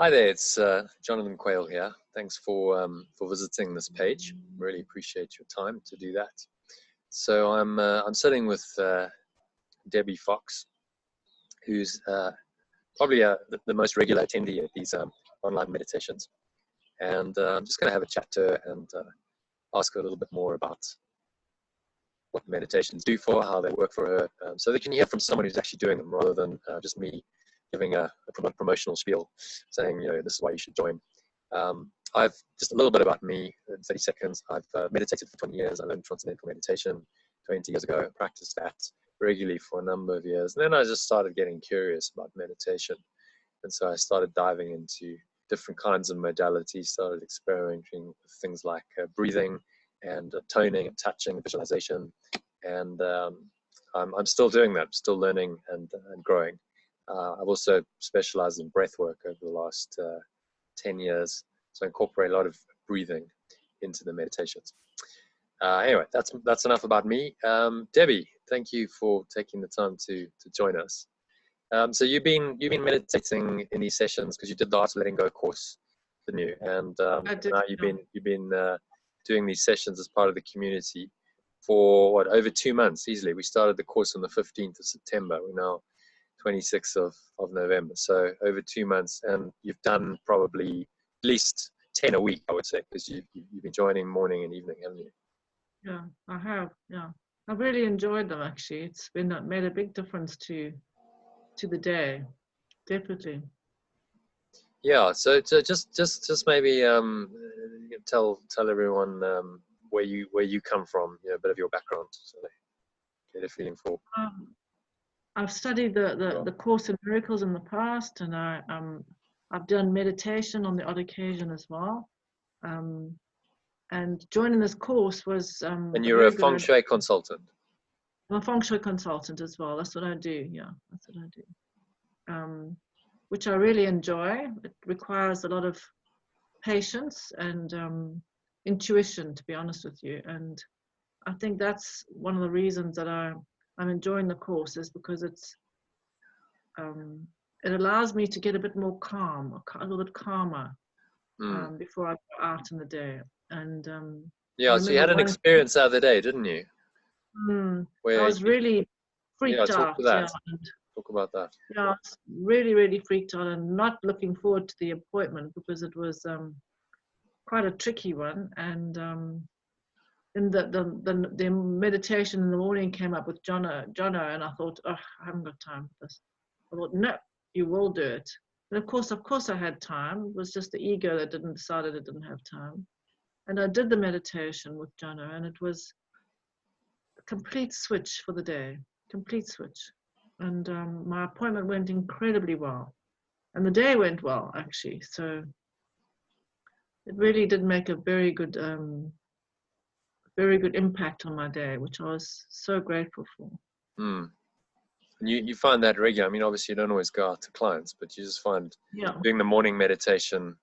Hi there, it's Jonathan Quail here. Thanks for visiting this page. Really appreciate your time to do that. So I'm sitting with Debbie Fox, who's probably the most regular attendee at these online meditations, and I'm just going to have a chat to her and ask her a little bit more about what meditations do for her, how they work for her, so they can hear from someone who's actually doing them rather than just me giving a promotional spiel saying, this is why you should join. I've just a little bit about me in 30 seconds. I've meditated for 20 years. I learned transcendental meditation 20 years ago. I practiced that regularly for a number of years. And then I just started getting curious about meditation. And so I started diving into different kinds of modalities, started experimenting with things like breathing and toning and touching, visualization. And I'm still doing that, still learning and growing. I've also specialized in breath work over the last 10 years. So I incorporate a lot of breathing into the meditations. Anyway, that's enough about me. Debbie, thank you for taking the time to join us. So you've been meditating in these sessions because you did the Art of Letting Go course, didn't you? And now you've been doing these sessions as part of the community for over 2 months easily. We started the course on the 15th of September. We're now 26th of November, so over 2 months, and you've done probably at least 10 a week, I would say, because you've been joining morning and evening, haven't you? Yeah, I have. Yeah, I've really enjoyed them actually. It's made a big difference to the day, definitely. Yeah, so just maybe tell everyone where you come from, a bit of your background, so they get a feeling for. I've studied the Course in Miracles in the past, and I've done meditation on the odd occasion as well. And joining this course was. And you're a feng shui consultant. I'm a feng shui consultant as well. That's what I do. Yeah, that's what I do. Which I really enjoy. It requires a lot of patience and intuition, to be honest with you. And I think that's one of the reasons that I'm enjoying the course, is because it allows me to get a bit more calm, a little bit calmer before I go out in the day. And yeah, so you had an experience the other day, didn't you? I was really freaked out. Talk about that. Yeah, I was really, really freaked out and not looking forward to the appointment because it was quite a tricky one. And in the meditation in the morning came up with Jono, and I thought, I haven't got time for this. I thought, no, you will do it. And of course I had time. It was just the ego that decided it didn't have time. And I did the meditation with Jono, and it was a complete switch for the day, complete switch. And my appointment went incredibly well. And the day went well, actually. So it really did make a very good impact on my day, which I was so grateful for. And you find that regular? I mean, obviously you don't always go out to clients, but you just find doing the morning meditation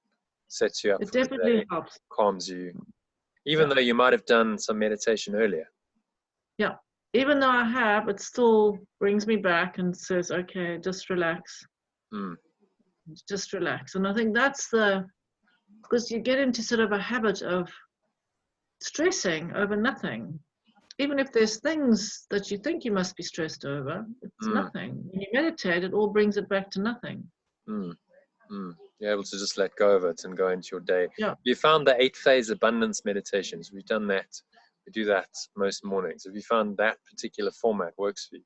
sets you up. It definitely helps. Calms you, even though you might have done some meditation earlier. Yeah, even though I have, it still brings me back and says, okay, just relax. Just relax. And I think that's because you get into sort of a habit of stressing over nothing. Even if there's things that you think you must be stressed over, it's nothing. When you meditate, it all brings it back to nothing. You're able to just let go of it and go into your day. Yeah. You found the 8-phase abundance meditations. We've done that. We do that most mornings. Have you found that particular format works for you?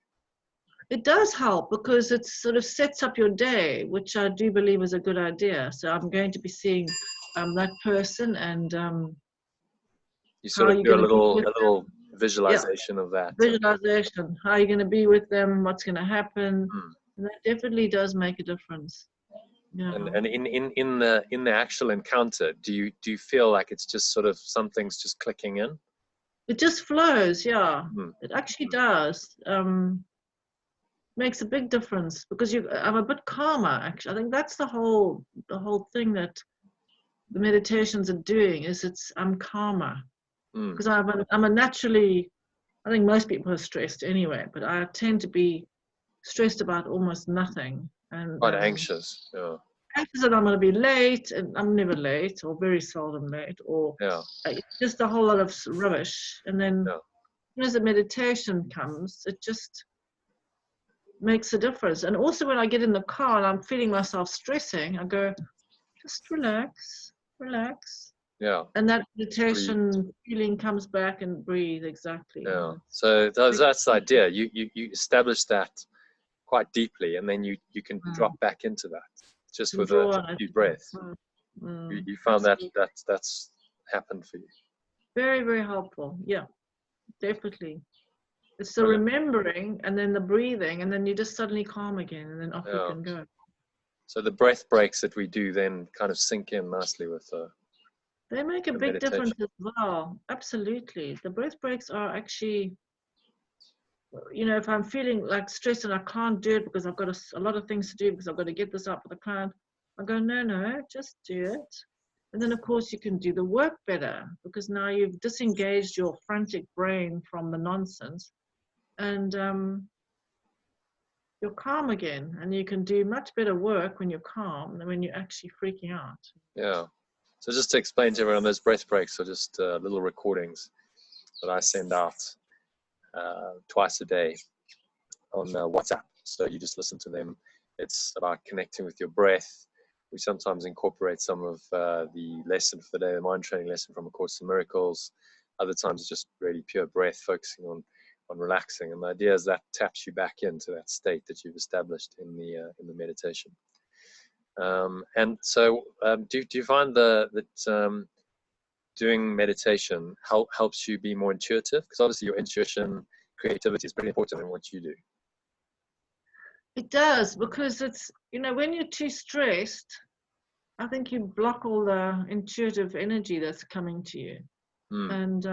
It does help because it sort of sets up your day, which I do believe is a good idea. So I'm going to be seeing that person, and you sort of do a little visualization of that. Visualization. How are you going to be with them? What's going to happen? And that definitely does make a difference. Yeah. And in the actual encounter, do you feel like it's just sort of something's just clicking in? It just flows. Yeah, it actually does. Makes a big difference because I'm a bit calmer. Actually, I think that's the whole thing that the meditations are doing. I'm calmer because I'm a naturally. I think most people are stressed anyway, but I tend to be stressed about almost nothing. And quite anxious. Yeah. anxious that I'm going to be late, and I'm never late or very seldom late, or it's just a whole lot of rubbish. And then as the meditation comes, it just makes a difference. And also when I get in the car and I'm feeling myself stressing, I go, just relax, relax. Yeah. And that meditation feeling comes back, and breathe. Exactly. Yeah. So that's the idea. You establish that quite deeply, and then you can drop back into that just with a few breaths. You found that's happened for you. Very, very helpful. Yeah, definitely. It's the remembering, and then the breathing, and then you just suddenly calm again, and then off you can go. So the breath breaks that we do then kind of sink in nicely with they make a big difference as well. Absolutely. The breath breaks are actually, you know, if I'm feeling like stressed and I can't do it because I've got a lot of things to do because I've got to get this up with the client, I go, no, just do it. And then, of course, you can do the work better because now you've disengaged your frantic brain from the nonsense, and you're calm again, and you can do much better work when you're calm than when you're actually freaking out. Yeah. So just to explain to everyone, those breath breaks are just little recordings that I send out twice a day on WhatsApp. So you just listen to them. It's about connecting with your breath. We sometimes incorporate some of the lesson for the day, the mind training lesson from A Course in Miracles. Other times it's just really pure breath, focusing on relaxing. And the idea is that taps you back into that state that you've established in the meditation. And so do you find that doing meditation helps you be more intuitive? Because obviously your intuition, creativity is pretty important in what you do. It does, because it's, you know, when you're too stressed, I think you block all the intuitive energy that's coming to you. And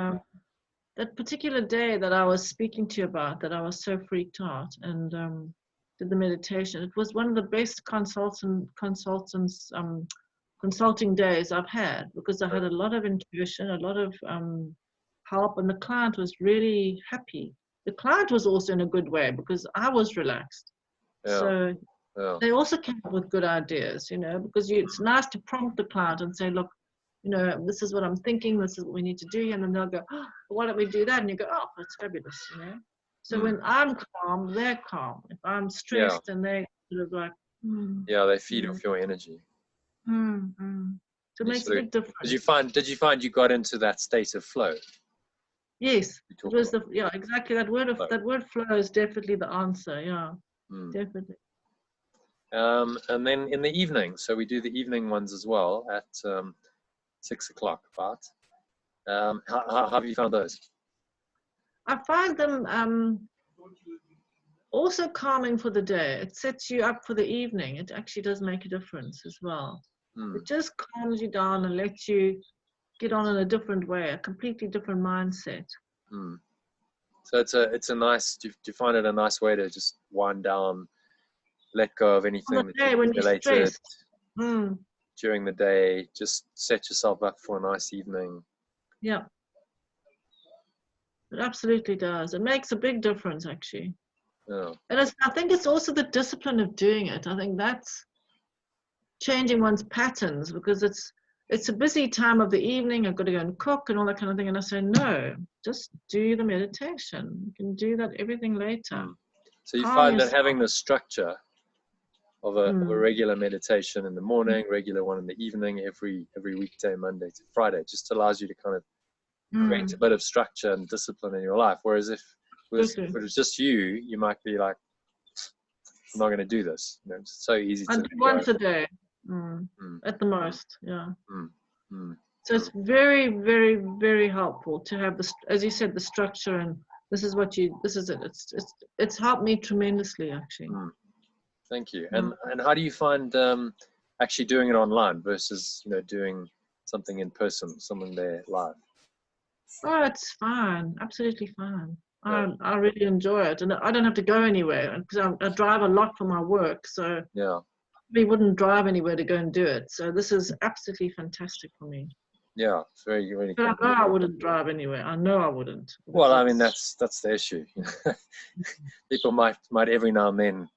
that particular day that I was speaking to you about, that I was so freaked out and did the meditation, it was one of the best consulting days I've had, because I had a lot of intuition, a lot of help, and the client was really happy. The client was also in a good way because I was relaxed. So they also came up with good ideas, you know, because it's nice to prompt the client and say, look, you know, this is what I'm thinking, this is what we need to do, and then they'll go, oh, why don't we do that? And you go, oh, that's fabulous, you know. So when I'm calm, they're calm. If I'm stressed, and they sort of like, they feed off your energy. So it makes a big difference. Did you find you got into that state of flow? Yes, it was exactly that word. That word flow is definitely the answer. Yeah, definitely. And then in the evening, so we do the evening ones as well at 6 o'clock. About how have you found those? I find them also calming for the day. It sets you up for the evening. It actually does make a difference as well. It just calms you down and lets you get on in a different way, a completely different mindset. So it's a nice. Do you find it a nice way to just wind down, let go of anything on the day when you're stressed. During the day, just set yourself up for a nice evening. Yeah, it absolutely does. It makes a big difference, actually. Yeah. And I think it's also the discipline of doing it. I think that's changing one's patterns, because it's a busy time of the evening. I've got to go and cook and all that kind of thing. And I say, no, just do the meditation. You can do that everything later. So you find that having the structure of a regular meditation in the morning, regular one in the evening, every weekday, Monday to Friday, just allows you to kind of create a bit of structure and discipline in your life. Whereas if it was just you, you might be like, I'm not going to do this. You know, it's so easy to do once a day, at the most. Yeah. So it's very, very, very helpful to have as you said, the structure, and this is it. It's helped me tremendously, actually. Thank you. And how do you find actually doing it online versus, you know, doing something in person, something there live? Oh, it's fine. Absolutely fine. I really enjoy it, and I don't have to go anywhere because I drive a lot for my work. So we wouldn't drive anywhere to go and do it. So this is absolutely fantastic for me. Yeah, it's very, really. But I know I wouldn't drive anywhere. I know I wouldn't. Well, I mean, that's the issue. People might every now and then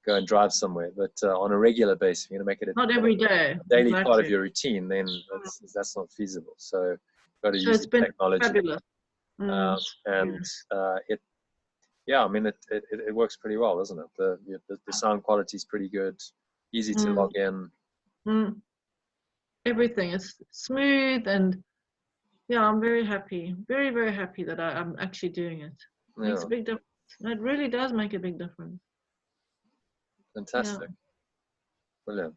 go and drive somewhere. But on a regular basis, you're going to make it Not every day. a daily part of Exactly. your routine, then that's not feasible. So you've got to So use it's the been technology. fabulous. And yeah, I mean, it works pretty well, doesn't it? The sound quality is pretty good, easy to log in. Everything is smooth, and yeah, I'm very happy, very, very happy that I'm actually doing it. It makes a big difference. It really does make a big difference. Fantastic. Yeah. Brilliant.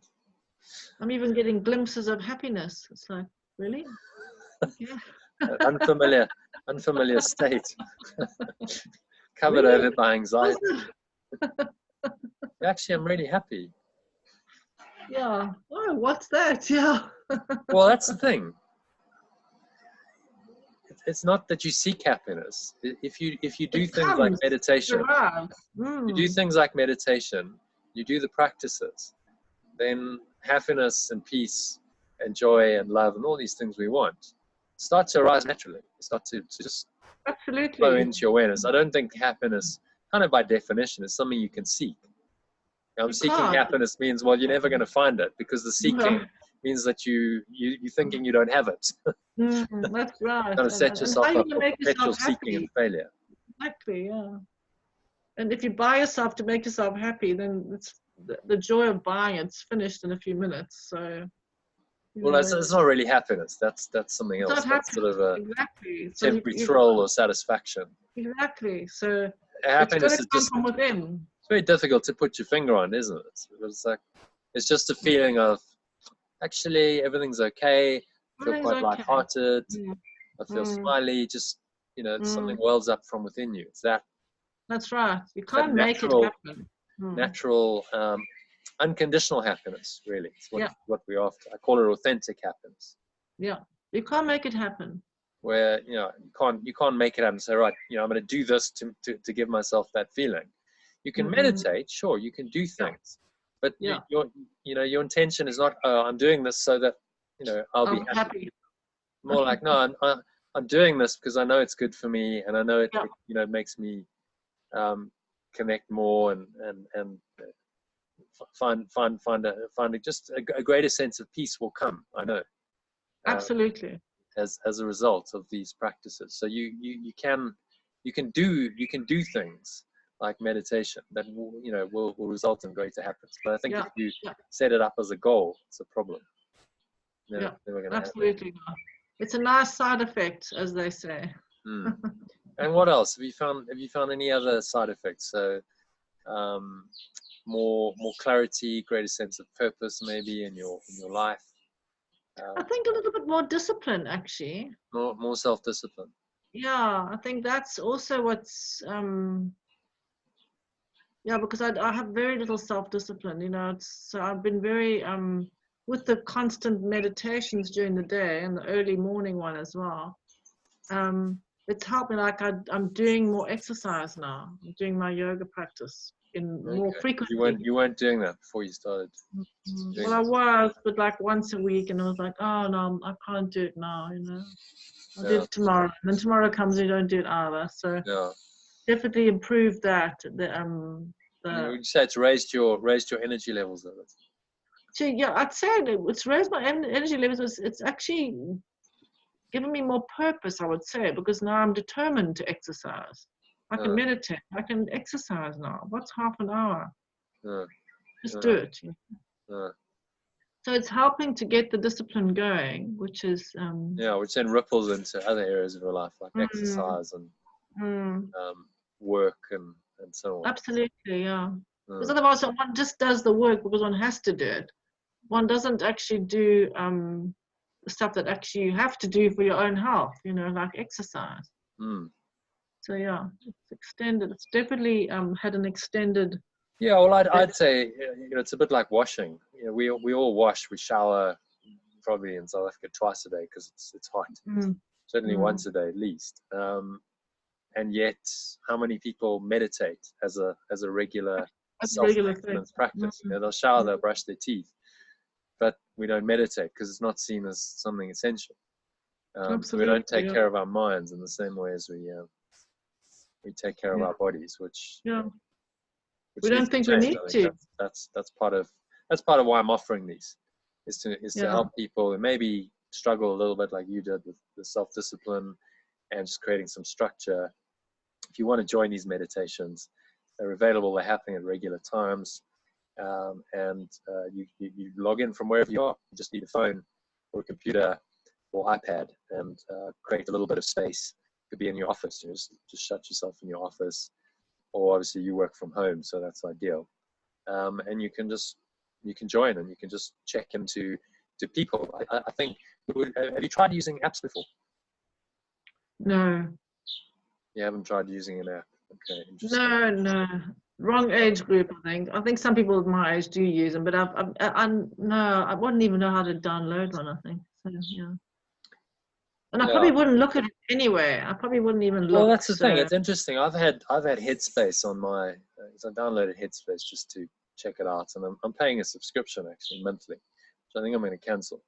I'm even getting glimpses of happiness. It's like, really? Yeah. Unfamiliar state. Covered Really? over by anxiety. Actually, I'm really happy. Yeah. Oh, what's that? Yeah. Well, that's the thing. It's not that you seek happiness. If you do things like meditation, you do things like meditation, you do the practices, then happiness and peace and joy and love and all these things we want start to arise naturally. Start to just flow into your awareness. I don't think happiness, kind of by definition, is something you can seek. Seeking happiness means, well, you're never going to find it, because the seeking means that you're thinking you don't have it. That's right. Kind of set yourself up for perpetual happy? seeking and failure. Exactly, yeah. And if you buy yourself to make yourself happy, then it's the joy of buying it's finished in a few minutes. So, well, it's not really happiness. That's something else. That's sort of a temporary thrill or satisfaction. Exactly. So happiness it's got to come from within. It's very difficult to put your finger on, isn't it? It's like, it's just a feeling of, actually everything's okay. I feel quite lighthearted. I feel smiley. Just, something wells up from within you. It's that. That's right. You can't make it happen. Natural, unconditional happiness, really. It's what we're after. I call it authentic happiness. Yeah, you can't make it happen. Where you can't make it happen and say, right, I'm going to do this to give myself that feeling. You can meditate, sure. You can do things, but your intention is not, oh, I'm doing this so that I'll be happy. More like, no, I'm doing this because I know it's good for me, and I know it makes me connect more and find just a greater sense of peace will come. I know. Absolutely. As a result of these practices, so you can do things like meditation that will result in greater happiness. But I think if you set it up as a goal, it's a problem. Absolutely. It's a nice side effect, as they say. And what else have you found? Have you found any other side effects? So more clarity, greater sense of purpose, maybe in your life. I think a little bit more discipline, actually. More self-discipline. Yeah, I think that's also what's because I have very little self-discipline. So I've been very with the constant meditations during the day and the early morning one as well. It's helped me. Like I'm doing more exercise now. I'm doing my yoga practice more frequently. You weren't doing that before you started. Well, I was, but like once a week, and I was like, oh no, I can't do it now. I'll do it tomorrow. And then tomorrow comes and you don't do it either. So definitely improve that. Would you say it's raised your energy levels of it? So yeah, I'd say it's raised my energy levels. It's actually given me more purpose, I would say, because now I'm determined to exercise. I can meditate. I can exercise now. What's half an hour? Just do it. So it's helping to get the discipline going, which is which then ripples into other areas of your life, like exercise and work and so on. Absolutely, yeah. Because otherwise one just does the work because one has to do it. One doesn't actually do the stuff that actually you have to do for your own health, like exercise. So yeah, it's extended. It's definitely had an extended. Yeah, well, I'd say it's a bit like washing. We all wash. We shower probably in South Africa twice a day because it's hot. Certainly once a day at least. And yet, how many people meditate as a regular self-confidence practice? They'll shower, they'll brush their teeth, but we don't meditate because it's not seen as something essential. So we don't take care of our minds in the same way as we take care of our bodies, which which We needs don't think we change. need I think to. that's part of why I'm offering these, is to Yeah. help people who maybe struggle a little bit like you did with the self-discipline and just creating some structure. If you want to join these meditations, they're available. They're happening at regular times, and you log in from wherever you are. You just need a phone or a computer or iPad, and create a little bit of space. It could be in your office. You just shut yourself in your office, or obviously you work from home, so that's ideal. And you can join, and you can just check into people. I think, have you tried using apps before? No. You haven't tried using an app? Okay, interesting. No. Wrong age group, I think. I think some people my age do use them, but I wouldn't even know how to download one, I think. So, yeah. And I probably wouldn't look at it anyway. I probably wouldn't even look. Well, that's the thing. So. It's interesting. I've had Headspace on my. I downloaded Headspace just to check it out, and I'm paying a subscription actually monthly, which I think I'm going to cancel,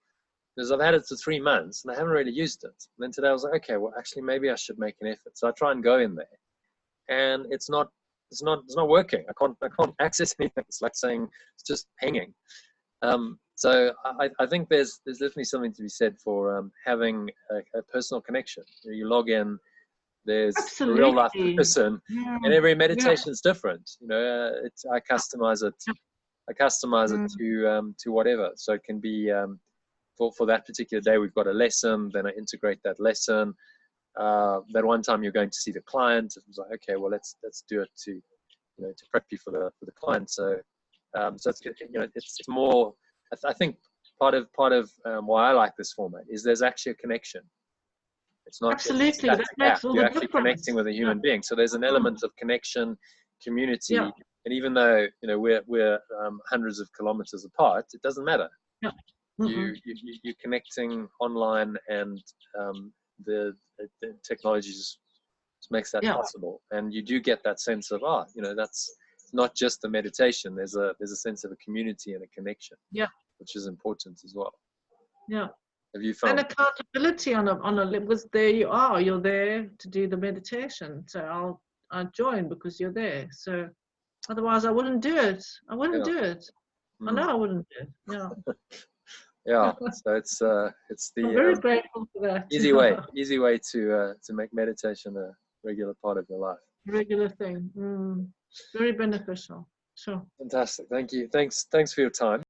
because I've had it for 3 months and I haven't really used it. And then today I was like, okay, well actually maybe I should make an effort. So I try and go in there, and it's not working. I can't access anything. It's like saying it's just hanging. So I think there's definitely something to be said for having a personal connection. You log in, there's Absolutely. a real life person, Yeah. and every meditation is different. I customize it. I customize it to whatever. So it can be for that particular day. We've got a lesson, then I integrate that lesson. That one time you're going to see the client, it was like, okay, well let's do it to prep you for the client. So it's more. I think part of why I like this format is there's actually a connection. It's not absolutely just a static that makes app. all You're the actually difference. connecting with a human being. So there's an element of connection, community, Yeah. and even though we're hundreds of kilometers apart, it doesn't matter. Yeah. You're connecting online, and the technology just makes that possible. And you do get that sense of that's not just a meditation. There's a sense of a community and a connection. Yeah. Which is important as well. Yeah. Have you found? And accountability on a because there you're there to do the meditation. So I'll join because you're there. So otherwise I wouldn't do it. I know I wouldn't do it. Yeah. Yeah. So it's the I'm very grateful for that. easy way to make meditation a regular part of your life. Regular thing. Very beneficial. Sure. Fantastic. Thank you. Thanks for your time.